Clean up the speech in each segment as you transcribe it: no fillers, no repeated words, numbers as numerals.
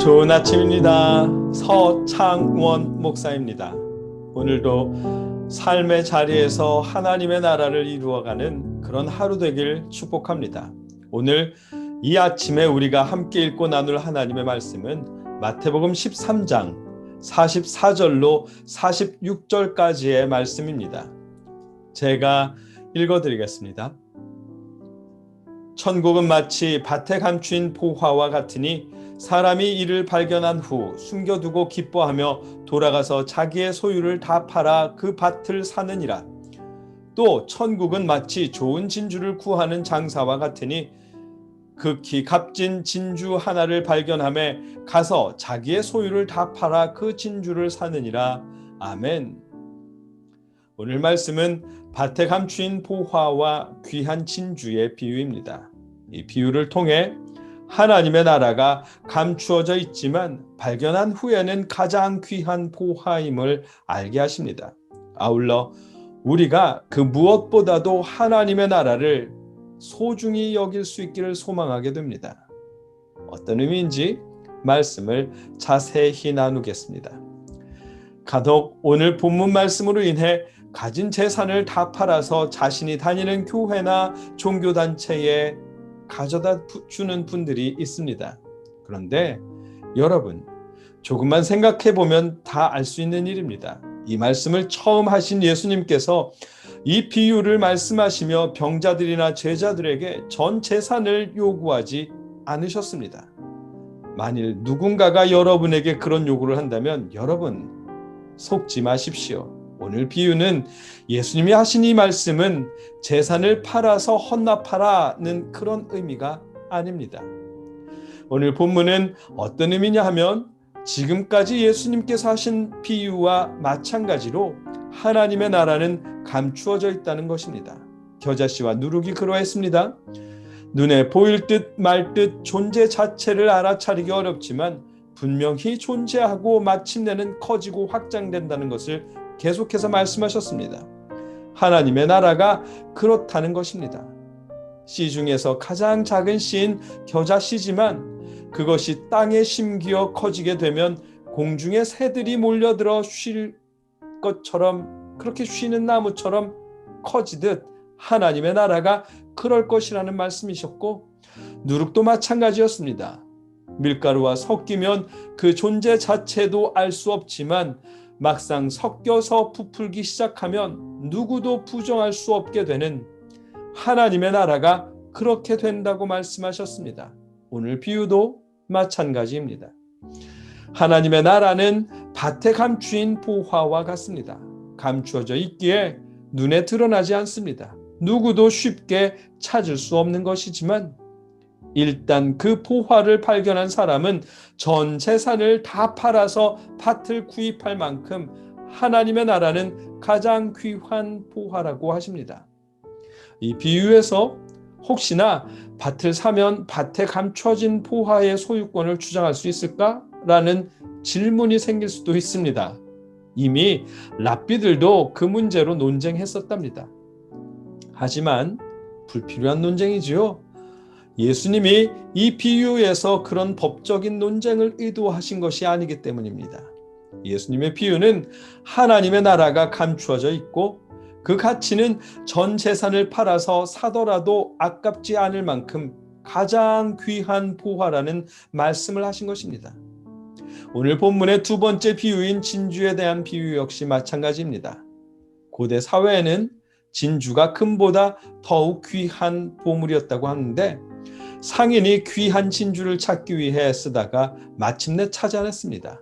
좋은 아침입니다. 서창원 목사입니다. 오늘도 삶의 자리에서 하나님의 나라를 이루어가는 그런 하루 되길 축복합니다. 오늘 이 아침에 우리가 함께 읽고 나눌 하나님의 말씀은 마태복음 13장 44절로 46절까지의 말씀입니다. 제가 읽어드리겠습니다. 천국은 마치 밭에 감추인 포화와 같으니 사람이 이를 발견한 후 숨겨두고 기뻐하며 돌아가서 자기의 소유를 다 팔아 그 밭을 사느니라. 또 천국은 마치 좋은 진주를 구하는 장사와 같으니 극히 값진 진주 하나를 발견하며 가서 자기의 소유를 다 팔아 그 진주를 사느니라. 아멘. 오늘 말씀은 밭에 감추인 포화와 귀한 진주의 비유입니다. 이 비유를 통해 하나님의 나라가 감추어져 있지만 발견한 후에는 가장 귀한 포화임을 알게 하십니다. 아울러 우리가 그 무엇보다도 하나님의 나라를 소중히 여길 수 있기를 소망하게 됩니다. 어떤 의미인지 말씀을 자세히 나누겠습니다. 간혹 오늘 본문 말씀으로 인해 가진 재산을 다 팔아서 자신이 다니는 교회나 종교단체에 가져다 주는 분들이 있습니다. 그런데 여러분, 조금만 생각해 보면 다 알 수 있는 일입니다. 이 말씀을 처음 하신 예수님께서 이 비유를 말씀하시며 병자들이나 제자들에게 전 재산을 요구하지 않으셨습니다. 만일 누군가가 여러분에게 그런 요구를 한다면 여러분 속지 마십시오. 오늘 비유는 예수님이 하신 이 말씀은 재산을 팔아서 헌납하라는 그런 의미가 아닙니다. 오늘 본문은 어떤 의미냐 하면 지금까지 예수님께서 하신 비유와 마찬가지로 하나님의 나라는 감추어져 있다는 것입니다. 겨자씨와 누룩이 그러했습니다. 눈에 보일 듯 말 듯 존재 자체를 알아차리기 어렵지만 분명히 존재하고 마침내는 커지고 확장된다는 것을 계속해서 말씀하셨습니다. 하나님의 나라가 그렇다는 것입니다. 씨 중에서 가장 작은 씨인 겨자씨지만 그것이 땅에 심기어 커지게 되면 공중의 새들이 몰려들어 쉴 것처럼 그렇게 쉬는 나무처럼 커지듯 하나님의 나라가 그럴 것이라는 말씀이셨고 누룩도 마찬가지였습니다. 밀가루와 섞이면 그 존재 자체도 알 수 없지만 막상 섞여서 부풀기 시작하면 누구도 부정할 수 없게 되는 하나님의 나라가 그렇게 된다고 말씀하셨습니다. 오늘 비유도 마찬가지입니다. 하나님의 나라는 밭에 감추인 포화와 같습니다. 감추어져 있기에 눈에 드러나지 않습니다. 누구도 쉽게 찾을 수 없는 것이지만 일단 그 포화를 발견한 사람은 전 재산을 다 팔아서 밭을 구입할 만큼 하나님의 나라는 가장 귀한 포화라고 하십니다. 이 비유에서 혹시나 밭을 사면 밭에 감춰진 포화의 소유권을 주장할 수 있을까라는 질문이 생길 수도 있습니다. 이미 랍비들도 그 문제로 논쟁했었답니다. 하지만 불필요한 논쟁이지요. 예수님이 이 비유에서 그런 법적인 논쟁을 의도하신 것이 아니기 때문입니다. 예수님의 비유는 하나님의 나라가 감추어져 있고 그 가치는 전 재산을 팔아서 사더라도 아깝지 않을 만큼 가장 귀한 포화라는 말씀을 하신 것입니다. 오늘 본문의 두 번째 비유인 진주에 대한 비유 역시 마찬가지입니다. 고대 사회에는 진주가 금보다 더욱 귀한 보물이었다고 하는데 상인이 귀한 진주를 찾기 위해 쓰다가 마침내 찾아냈습니다.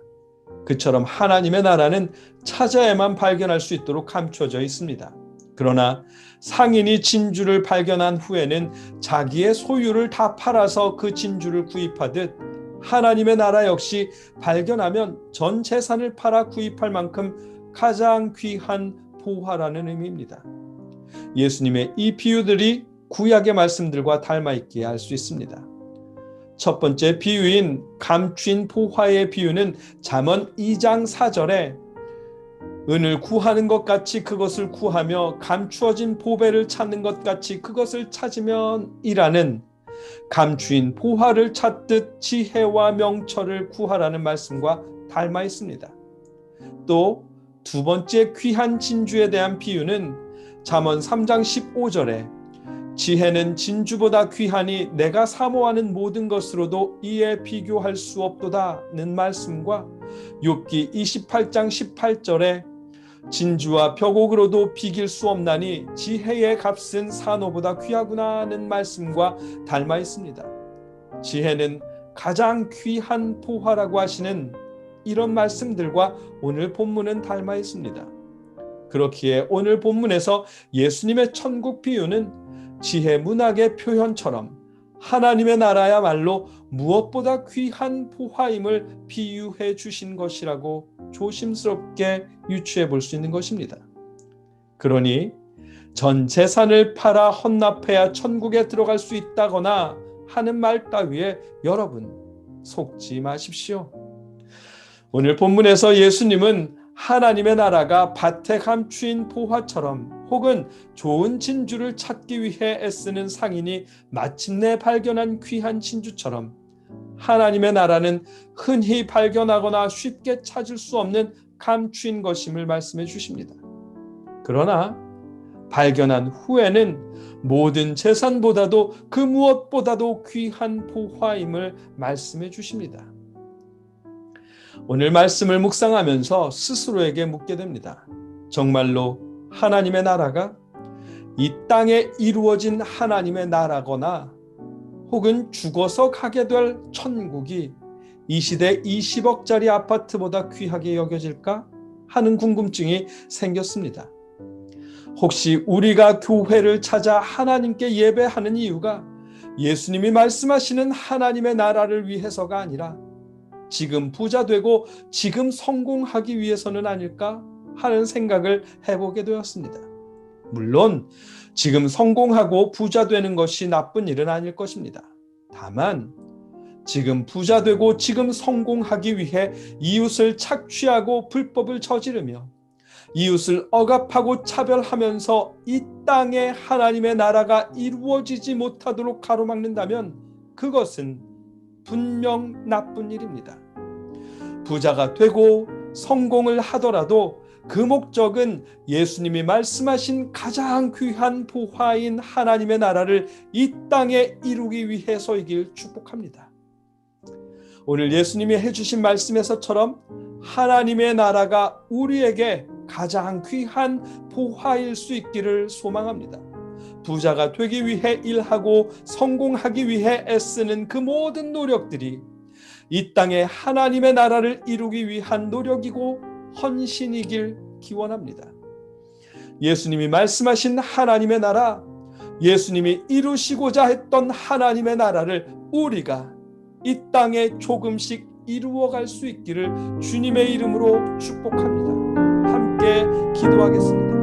그처럼 하나님의 나라는 찾아야만 발견할 수 있도록 감춰져 있습니다. 그러나 상인이 진주를 발견한 후에는 자기의 소유를 다 팔아서 그 진주를 구입하듯 하나님의 나라 역시 발견하면 전 재산을 팔아 구입할 만큼 가장 귀한 보화라는 의미입니다. 예수님의 이 비유들이 구약의 말씀들과 닮아있기에 알 수 있습니다. 첫 번째 비유인 감추인 포화의 비유는 잠언 2장 4절에 은을 구하는 것 같이 그것을 구하며 감추어진 보배를 찾는 것 같이 그것을 찾으면 이라는 감추인 보화를 찾듯 지혜와 명철을 구하라는 말씀과 닮아 있습니다. 또 두 번째 귀한 진주에 대한 비유는 잠언 3장 15절에 지혜는 진주보다 귀하니 내가 사모하는 모든 것으로도 이에 비교할 수 없도다는 말씀과 욥기 28장 18절에 진주와 벽옥으로도 비길 수 없나니 지혜의 값은 산호보다 귀하구나는 말씀과 닮아 있습니다. 지혜는 가장 귀한 보화라고 하시는 이런 말씀들과 오늘 본문은 닮아 있습니다. 그렇기에 오늘 본문에서 예수님의 천국 비유는 지혜 문학의 표현처럼 하나님의 나라야말로 무엇보다 귀한 보화임을 비유해 주신 것이라고 조심스럽게 유추해 볼 수 있는 것입니다. 그러니 전 재산을 팔아 헌납해야 천국에 들어갈 수 있다거나 하는 말 따위에 여러분 속지 마십시오. 오늘 본문에서 예수님은 하나님의 나라가 밭에 감추인 보화처럼 혹은 좋은 진주를 찾기 위해 애쓰는 상인이 마침내 발견한 귀한 진주처럼 하나님의 나라는 흔히 발견하거나 쉽게 찾을 수 없는 감추인 것임을 말씀해 주십니다. 그러나 발견한 후에는 모든 재산보다도 그 무엇보다도 귀한 보화임을 말씀해 주십니다. 오늘 말씀을 묵상하면서 스스로에게 묻게 됩니다. 정말로 하나님의 나라가 이 땅에 이루어진 하나님의 나라거나 혹은 죽어서 가게 될 천국이 이 시대 20억짜리 아파트보다 귀하게 여겨질까 하는 궁금증이 생겼습니다. 혹시 우리가 교회를 찾아 하나님께 예배하는 이유가 예수님이 말씀하시는 하나님의 나라를 위해서가 아니라 지금 부자 되고 지금 성공하기 위해서는 아닐까 하는 생각을 해보게 되었습니다. 물론 지금 성공하고 부자 되는 것이 나쁜 일은 아닐 것입니다. 다만 지금 부자 되고 지금 성공하기 위해 이웃을 착취하고 불법을 저지르며 이웃을 억압하고 차별하면서 이 땅에 하나님의 나라가 이루어지지 못하도록 가로막는다면 그것은 분명 나쁜 일입니다. 부자가 되고 성공을 하더라도 그 목적은 예수님이 말씀하신 가장 귀한 보화인 하나님의 나라를 이 땅에 이루기 위해서이길 축복합니다. 오늘 예수님이 해주신 말씀에서처럼 하나님의 나라가 우리에게 가장 귀한 보화일 수 있기를 소망합니다. 부자가 되기 위해 일하고 성공하기 위해 애쓰는 그 모든 노력들이 이 땅에 하나님의 나라를 이루기 위한 노력이고 헌신이길 기원합니다. 예수님이 말씀하신 하나님의 나라, 예수님이 이루시고자 했던 하나님의 나라를 우리가 이 땅에 조금씩 이루어갈 수 있기를 주님의 이름으로 축복합니다. 함께 기도하겠습니다.